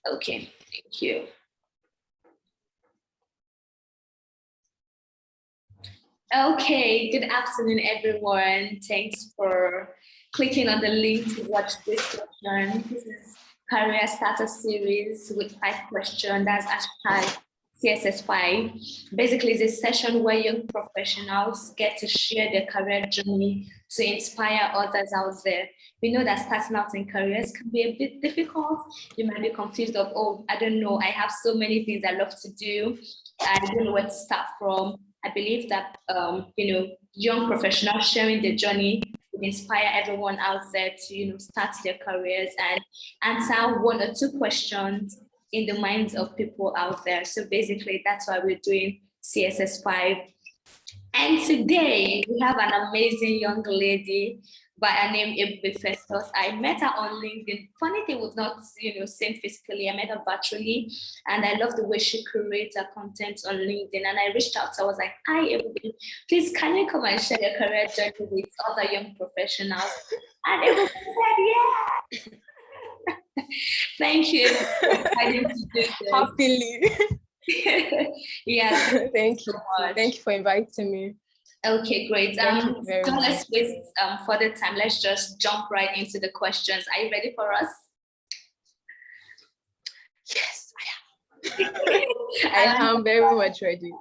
Okay, thank you. Okay, good afternoon, everyone. Thanks for clicking on the link to watch this session. This is Career Starter Series with 5 questions. That's hashtag CSS5. Basically, it's a session where young professionals get to share their career journey to inspire others out there. We know that starting out in careers can be a bit difficult. You might be confused of, oh, I don't know, I have so many things I love to do. I don't know where to start from. I believe that, young professionals sharing their journey would inspire everyone out there to, start their careers and answer 1 or 2 questions in the minds of people out there. So basically, that's why we're doing CSS5. And today, we have an amazing young lady by her name, Ebube Festus. I met her on LinkedIn. Funny thing, was not, same physically. I met her virtually, and I love the way she creates her content on LinkedIn. And I reached out, so I was like, "Hi, Ebube, please can you come and share your career journey with other young professionals?" And Ebube said, "Yeah." Thank you for deciding to do this. Happily. Yeah. Thank you so much. Thank you for inviting me. Okay, great. Don't let's waste further time. Let's just jump right into the questions. Are you ready for us? Yes, I am. I am very much ready.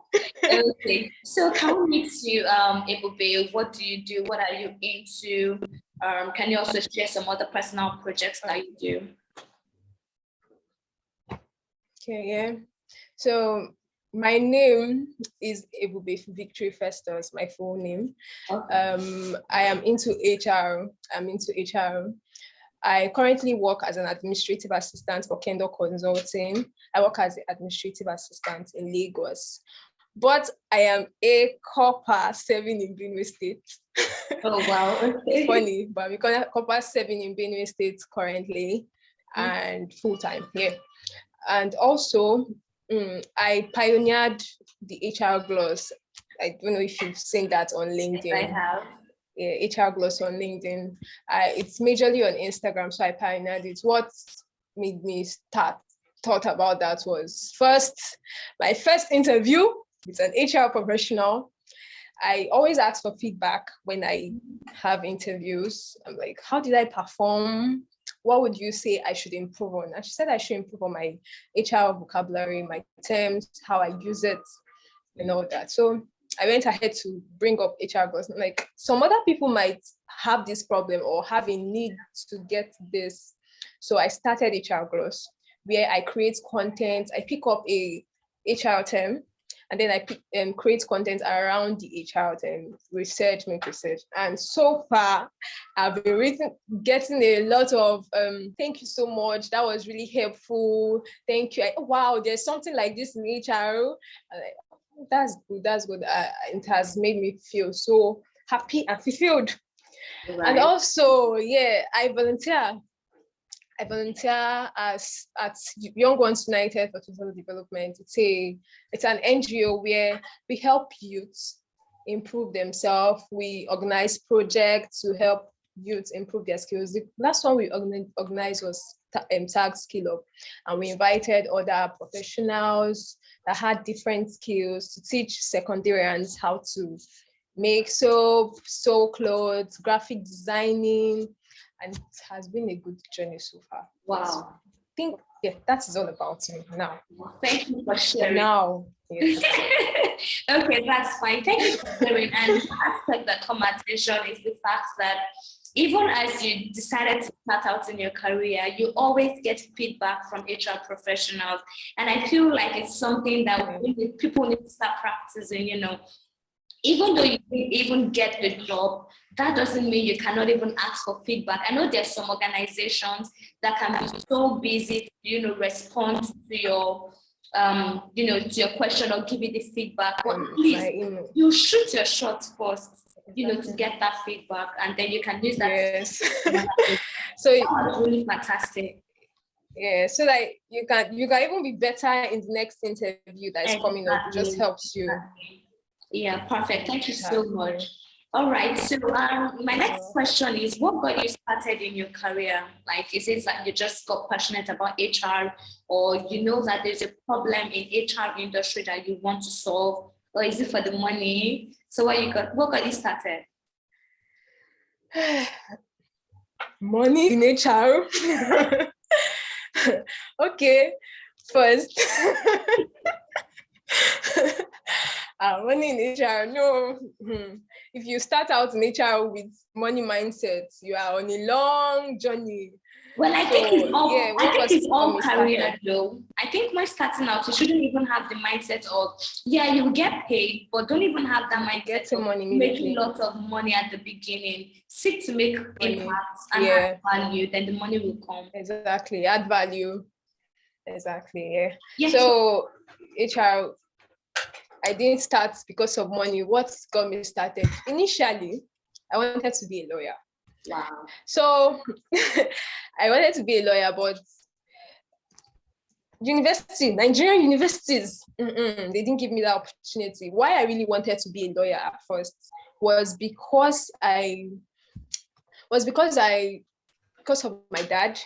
Okay, so can we meet you, Ebube? What do you do? What are you into? Can you also share some other personal projects that you do? Okay, yeah. So my name is Ebube Victory Festus, my full name. Okay. I am into HR. I currently work as an administrative assistant for Kendall Consulting. I work as an administrative assistant in Lagos. But I am a copper 7 in Benue State. Oh, wow. Okay. Funny, but we call copper 7 in Benue State currently and full-time here. And also, I pioneered the HR Gloss. I don't know if you've seen that on LinkedIn. Yes, I have. Yeah, HR Gloss on LinkedIn. It's majorly on Instagram, so I pioneered it. What made me thought about that was my first interview with an HR professional. I always ask for feedback when I have interviews. I'm like, how did I perform? What would you say I should improve on? And she said I should improve on my HR vocabulary, my terms, how I use it, and all that. So I went ahead to bring up HR Gloss. Like, some other people might have this problem or have a need to get this. So I started HR Gloss, where I create content. I pick up a HR term, and then I create content around the HR term, make research. And so far, I've been getting a lot of, thank you so much. That was really helpful. Thank you. Wow, there's something like this in HR. That's good. It has made me feel so happy and fulfilled. Right. And also, yeah, I volunteer at Young Ones United for Social Development. It's an NGO where we help youth improve themselves. We organize projects to help youth improve their skills. The last one we organized was Tag Skill Up, and we invited other professionals that had different skills to teach secondarians how to make soap, sew clothes, graphic designing. And it has been a good journey so far. Wow. So I think, yeah, that is all about me now. Thank you for sharing. Now. Yeah. Okay, that's fine. Thank you for sharing. And the aspect that come attention is the fact that even as you decided to start out in your career, you always get feedback from HR professionals. And I feel like it's something that people need to start practicing, Even though you didn't even get the job, that doesn't mean you cannot even ask for feedback. I know there's some organizations that can be so busy to, respond to your, to your question or give you the feedback. But please, you shoot your shot first, to get that feedback, and then you can use that. Yes. So it's really fantastic. Yeah, so that you can even be better in the next interview that is coming up. It just helps you. Yeah, perfect. Thank you so much. All right. So my next question is, what got you started in your career? Like, is it that you just got passionate about HR, or you know that there's a problem in HR industry that you want to solve, or is it for the money? So what got you started? Money in HR. Okay, first. Money in HR, no. If you start out in HR with money mindset, you are on a long journey. Well, I think it's all career though. I think when starting out, you shouldn't even have the mindset of, yeah, you will get paid, but don't even have that mindset of making lots of money at the beginning. Seek to make impact and add value, then the money will come. Exactly, add value. Exactly, yeah. So HR, I didn't start because of money. What got me started? Initially, I wanted to be a lawyer. Wow. So I wanted to be a lawyer, but Nigerian universities, they didn't give me that opportunity. Why I really wanted to be a lawyer at first was because of my dad.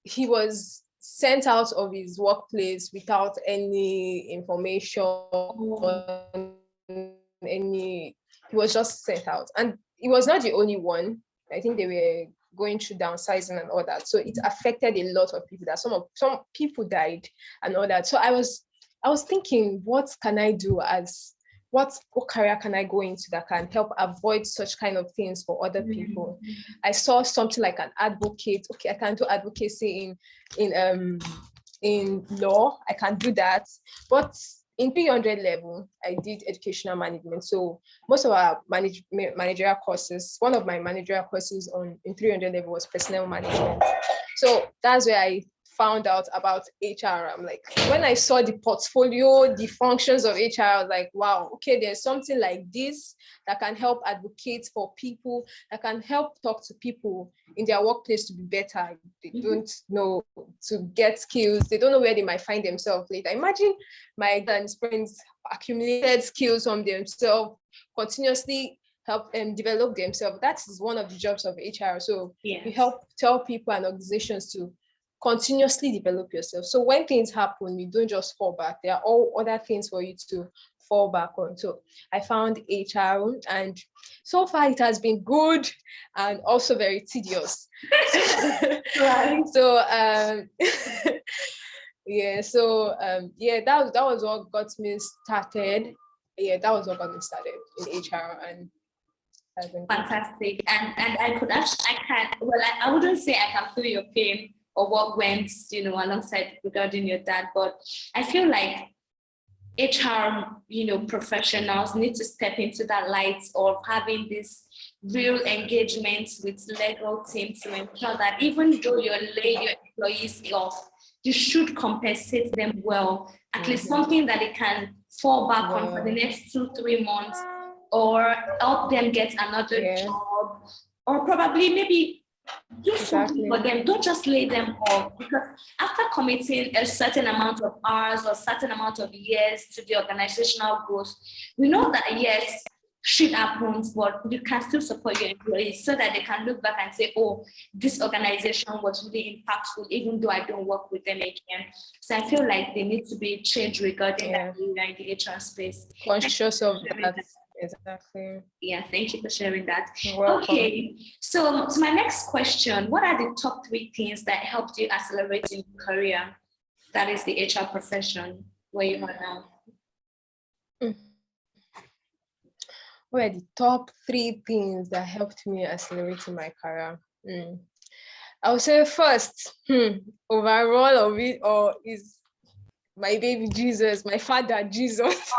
He was sent out of his workplace without any information, he was just sent out. And he was not the only one. I think they were going through downsizing and all that. So it affected a lot of people. That some people died and all that. So I was thinking, what can I do what career can I go into that can help avoid such kind of things for other people? I saw something like an advocate. Okay, I can do advocacy in law. I can do that. But in 300 level, I did educational management. So most of our managerial courses, one of my managerial courses in 300 level was personnel management. So that's where I found out about HR. I'm like, when I saw the portfolio, the functions of HR, I was like, wow, okay, there's something like this that can help advocate for people, that can help talk to people in their workplace to be better. They don't know to get skills. They don't know where they might find themselves later. Imagine my friends accumulated skills from themselves, continuously help them develop themselves. That is one of the jobs of HR. So you help tell people and organizations to continuously develop yourself. So when things happen, you don't just fall back. There are all other things for you to fall back on. So I found HR, and so far it has been good and also very tedious. Right. So that was what got me started. That was what got me started in HR, and fantastic. And I wouldn't say I can feel your pain or what went, alongside regarding your dad, but I feel like HR, professionals need to step into that light of having this real engagement with legal team to ensure that even though you're laying your employees off, you should compensate them well, at least something that they can fall back on for the next 2-3 months, or help them get another job, or probably maybe do something for them. Don't just lay them off, because after committing a certain amount of hours or certain amount of years to the organizational growth, we know that yes, shit happens, but you can still support your employees so that they can look back and say, oh, this organization was really impactful, even though I don't work with them again. So I feel like there needs to be a change regarding that in the HR space. Conscious of that. Exactly. Yeah, thank you for sharing that. Okay, so to my next question, what are the top 3 things that helped you accelerate in your career? That is the HR profession where you are now. What are the top 3 things that helped me accelerate in my career? I would say first, overall of it, or is my baby Jesus, my father Jesus.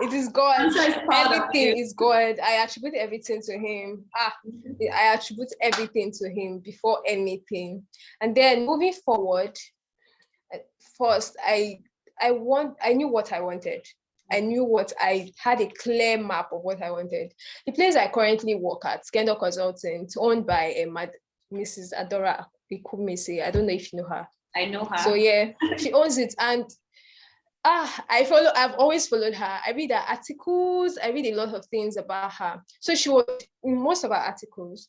It is God. Everything is God. I attribute everything to him. I attribute everything to him before anything. And then moving forward, first, I knew what I wanted. I had a clear map of what I wanted. The place I currently work at, Scandal Consultant, owned by Mrs. Adora Ikumese. I don't know if you know her. I know her. So yeah, she owns it. And I've always followed her. I read her articles. I read a lot of things about her. So she was, in most of her articles,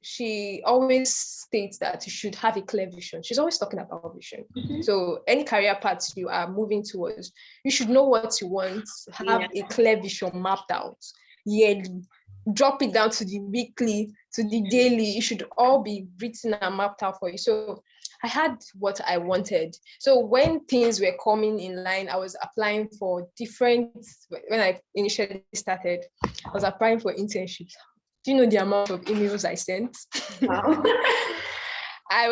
she always states that you should have a clear vision. She's always talking about vision. Mm-hmm. So any career paths you are moving towards, you should know what you want, have a clear vision mapped out yearly, drop it down to the weekly, to the daily. It should all be written and mapped out for you. So I had what I wanted. So when things were coming in line, I was applying for different, when I initially started, I was applying for internships. Do you know the amount of emails I sent? Wow. I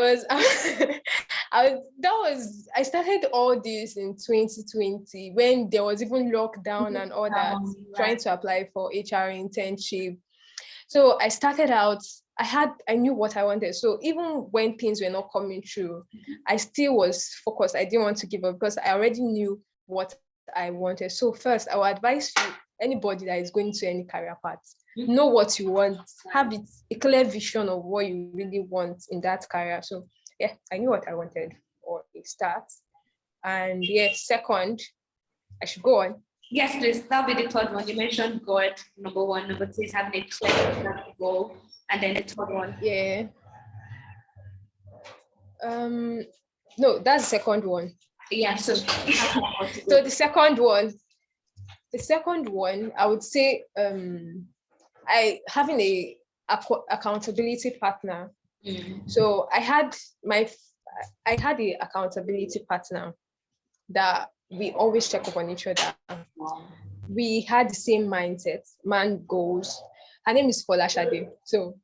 started all this in 2020 when there was even lockdown and all that, trying to apply for HR internship. So I started out, I knew what I wanted. So even when things were not coming through, I still was focused. I didn't want to give up because I already knew what I wanted. So first, I would advise you, anybody that is going to any career path, know what you want, have it, a clear vision of what you really want in that career. So yeah, I knew what I wanted for a start. And yeah, second, I should go on. Yes, please. That'll be the third one. You mentioned God, number one. Number two is having a clear goal. And then the third one. Yeah. No, that's the second one. Yeah, so the second one, I would say having a accountability partner. So I had a accountability partner that we always check up on each other. We had the same mindset, man goals. Her name is Folashade. So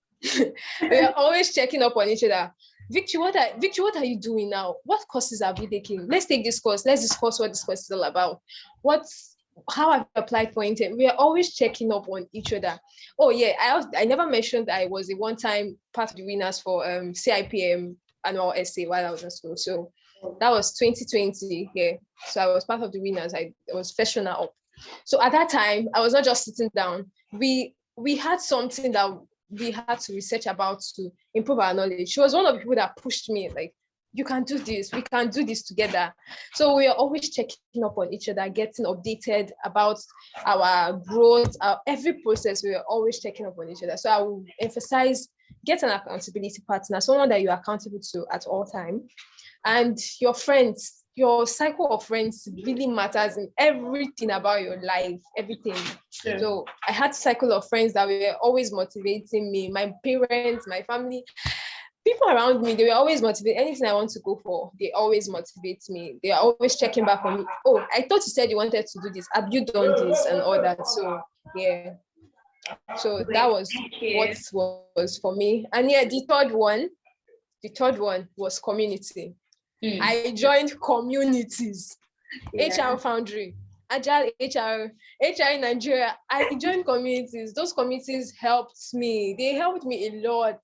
we are always checking up on each other. Victory, what are you doing now? What courses are we taking? Let's take this course. Let's discuss what this course is all about. How have you applied for intern? We are always checking up on each other. Oh yeah, I never mentioned I was a one-time part of the winners for CIPM annual essay while I was in school. So that was 2020. Yeah. So I was part of the winners. I was first runner up. So at that time, I was not just sitting down. We had something that we had to research about to improve our knowledge. She was one of the people that pushed me, like, you can do this, we can do this together. So we are always checking up on each other, getting updated about our growth, every process. We are always checking up on each other. So I will emphasize, get an accountability partner, someone that you're accountable to at all time. And your friends, your cycle of friends really matters in everything about your life, everything. Sure. So I had a cycle of friends that were always motivating me, my parents, my family, people around me. They were always motivated. Anything I want to go for, they always motivate me. They are always checking back on me. Oh, I thought you said you wanted to do this. Have you done this and all that? So yeah. So that was what was for me. And yeah, the third one was community. I joined communities, HR Foundry, Agile HR in Nigeria. I joined communities. Those communities helped me. They helped me a lot.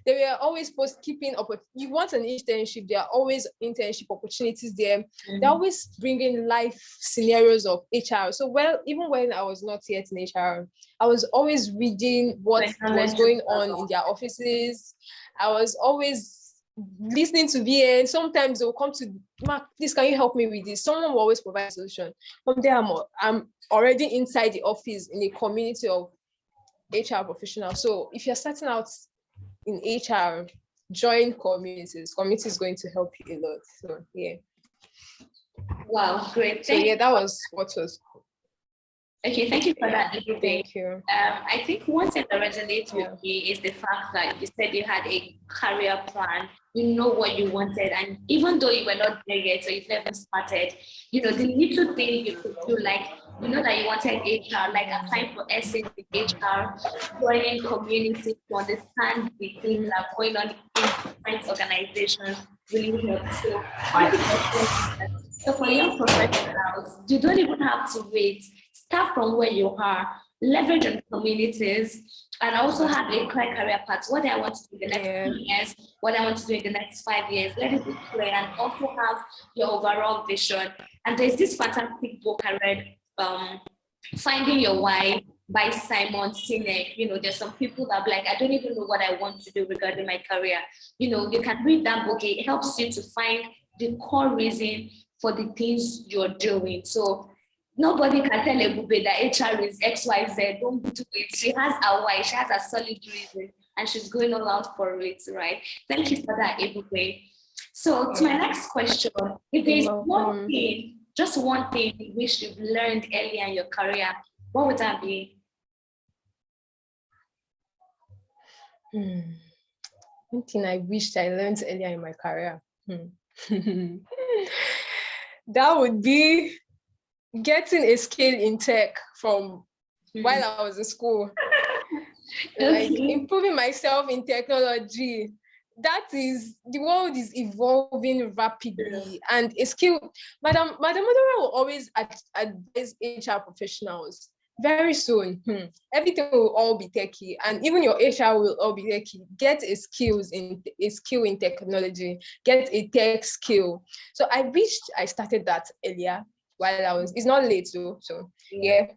They were always keeping up. You want an internship, there are always internship opportunities there. They're always bringing life scenarios of HR. So even when I was not yet in HR, I was always reading what was going on in their offices. I was always listening to VN. Sometimes they'll come to Mark, please, can you help me with this? Someone will always provide a solution. From there, I'm already inside the office in a community of HR professionals. So if you're starting out in HR, join communities. Community is going to help you a lot. So yeah. Wow, great. So yeah, that was what was. Okay, thank you for that. Thank you. I think one thing that resonates with me is the fact that you said you had a career plan. You know what you wanted, and even though you were not there yet, so you've never started, the little things you could do, like that you wanted HR, like applying for essays in HR, joining communities to understand the things that are going on in different organizations really helps. So for young professionals, you don't even have to wait. Start from where you are, leverage on communities, and also have a clear career path. What I want to do in the next 2 years, what I want to do in the next 5 years, let it be clear, and also have your overall vision. And there's this fantastic book I read, Finding Your Why by Simon Sinek. There's some people that are like, I don't even know what I want to do regarding my career. You can read that book. It helps you to find the core reason for the things you're doing. So nobody can tell Ebube that HR is XYZ. Don't do it. She has a why. She has a solid reason, and she's going all out for it, right? Thank you for that, Ebube. So to my next question, if there's one thing, just one thing you wish you've learned earlier in your career, what would that be? One thing I wished I learned earlier in my career. That would be getting a skill in tech from while I was in school. Like improving myself in technology. That is, the world is evolving rapidly, and a skill, Madam Madura will always advise HR professionals very soon. Everything will all be techie, and even your HR will all be techie. Get a skill in technology. Get a tech skill. So I wished I started that earlier while I was. It's not late though. So yeah.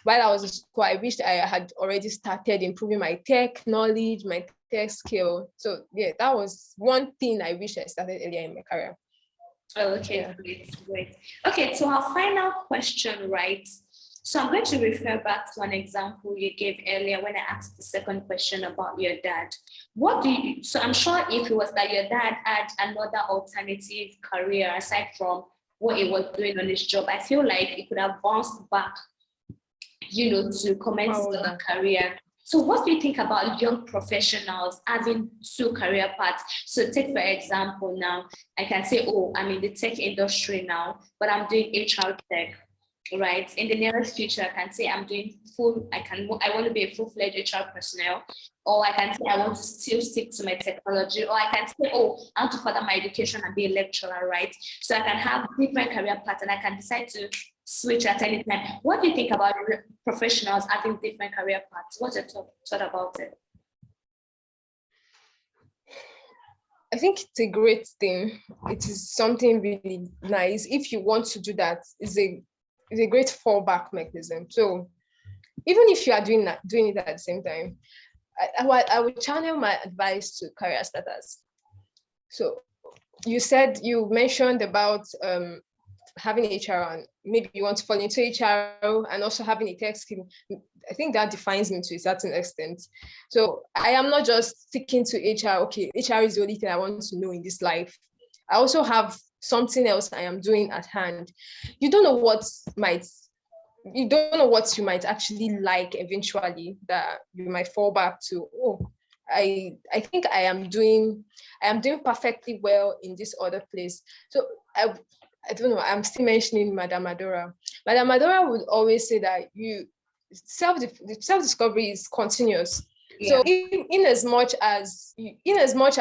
While I was in school, I wished I had already started improving my tech knowledge, my tech skill. So yeah, that was one thing I wish I started earlier in my career. Okay, great. Okay, so our final question, right? So I'm going to refer back to an example you gave earlier when I asked the second question about your dad. So I'm sure if it was that your dad had another alternative career aside from what he was doing on his job, I feel like he could have bounced back, to commence a career. So what do you think about young professionals having two career paths? So take, for example, now, I can say, I'm in the tech industry now, but I'm doing HR tech, right? In the nearest future, I can say I'm doing I want to be a full-fledged HR personnel, or I can say I want to still stick to my technology, or I can say, I want to further my education and be a lecturer, right? So I can have different career paths and I can decide to switch at any time. What do you think about professionals having different career paths? What's your thought about it? I think it's a great thing. It is something really nice. If you want to do that, it's a great fallback mechanism. So even if you are doing it at the same time, I would channel my advice to career starters. So you mentioned about having HR, and maybe you want to fall into HR and also having a tech skill. I think that defines me to a certain extent. So I am not just sticking to HR. Okay, HR is the only thing I want to know in this life. I also have something else I am doing at hand. You don't know what you might actually like eventually, that you might fall back to. I think I am doing perfectly well in this other place. So I don't know, I'm still mentioning Madam Madura. Madam Madura would always say that self-discovery is continuous. Yeah. So in as much as you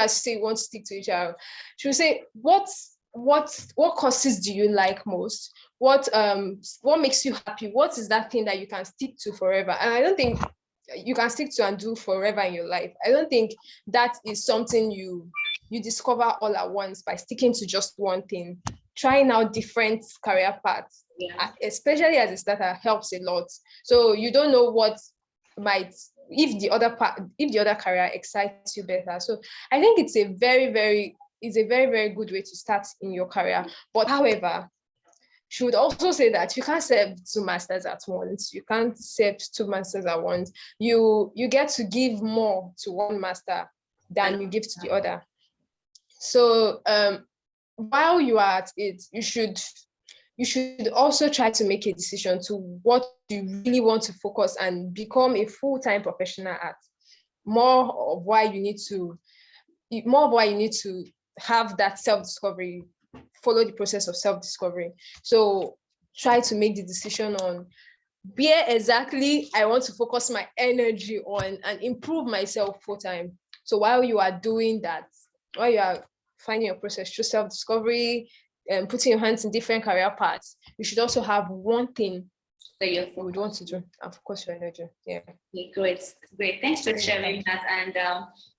say you want to stick to HR, she will say, what courses do you like most? What makes you happy? What is that thing that you can stick to forever? And I don't think you can stick to and do forever in your life. I don't think that is something you discover all at once by sticking to just one thing. Trying out different career paths, especially as a starter, helps a lot. So you don't know what if the other career excites you better. So I think it's a very, very good way to start in your career. But however, she would also say that you can't serve two masters at once. You can't serve two masters at once. You get to give more to one master than you give to the other. So while you are at it, you should also try to make a decision to what you really want to focus and become a full-time professional at. More of why you need to have that self-discovery, follow the process of self-discovery. So try to make the decision on where exactly I want to focus my energy on and improve myself full-time. So while you are doing that, while you are finding your process through self-discovery and putting your hands in different career paths, you should also have one thing that you would want to do, and of course your energy. Yeah. Great. Thanks for sharing that. And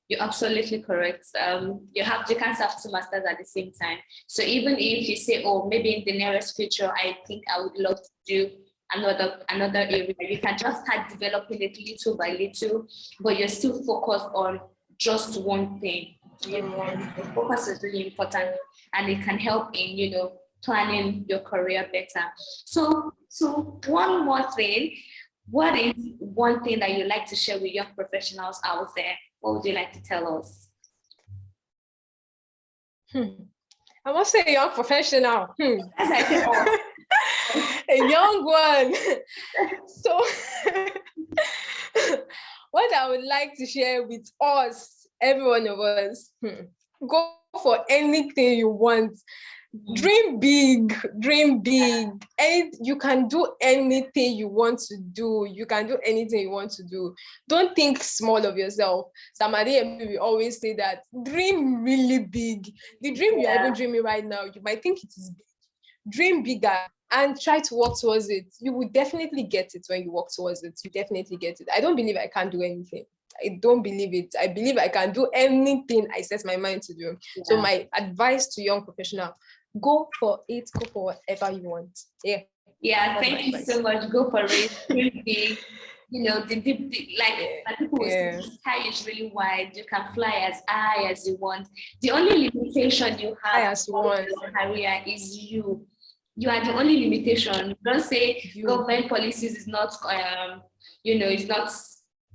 you're absolutely correct. You can't have two masters at the same time. So even if you say, maybe in the nearest future, I think I would love to do another area, you can just start developing it little by little, but you're still focused on just one thing. The focus is really important, and it can help in planning your career better. So one more thing, what is one thing that you like to share with young professionals out there? What would you like to tell us? I must say young professional. As I said, a young one. So what I would like to share with us, every one of us, go for anything you want. Dream big, and you can do anything you want to do. You can do anything you want to do. Don't think small of yourself. Somebody and we always say that dream really big. The dream you're even dreaming right now, you might think it is big. Dream bigger and try to work towards it. You will definitely get it when you work towards it. You definitely get it. I don't believe I can't do anything. I don't believe it. I believe I can do anything I set my mind to do. Yeah. So my advice to young professional, go for it, go for whatever you want. Yeah, thank you so much. Go for it. Really, you know, the like people will say, the sky is really wide. You can fly as high as you want. The only limitation you have in your career is you. You are the only limitation. Don't say government policies is not, is not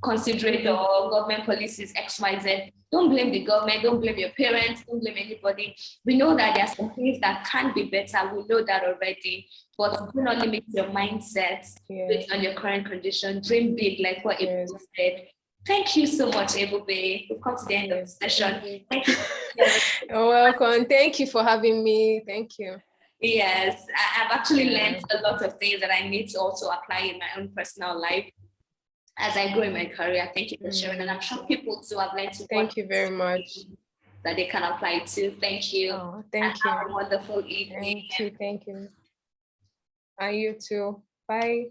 considerate, or government policies XYZ. Don't blame the government, don't blame your parents, don't blame anybody. We know that there are some things that can be better. We know that already. But do not limit your mindset based on your current condition. Dream big, like what Ebube said. Thank you so much, Ebube. We've come to the end of the session. Thank you. You're welcome. Thank you for having me. Thank you. Yes, I've actually learned a lot of things that I need to also apply in my own personal life as I grow in my career. Thank you for sharing, and I'm sure people too have learned to. Thank you very much. That they can apply to. Thank you. Oh, thank you. Have a wonderful evening. Thank you. And you too. Bye.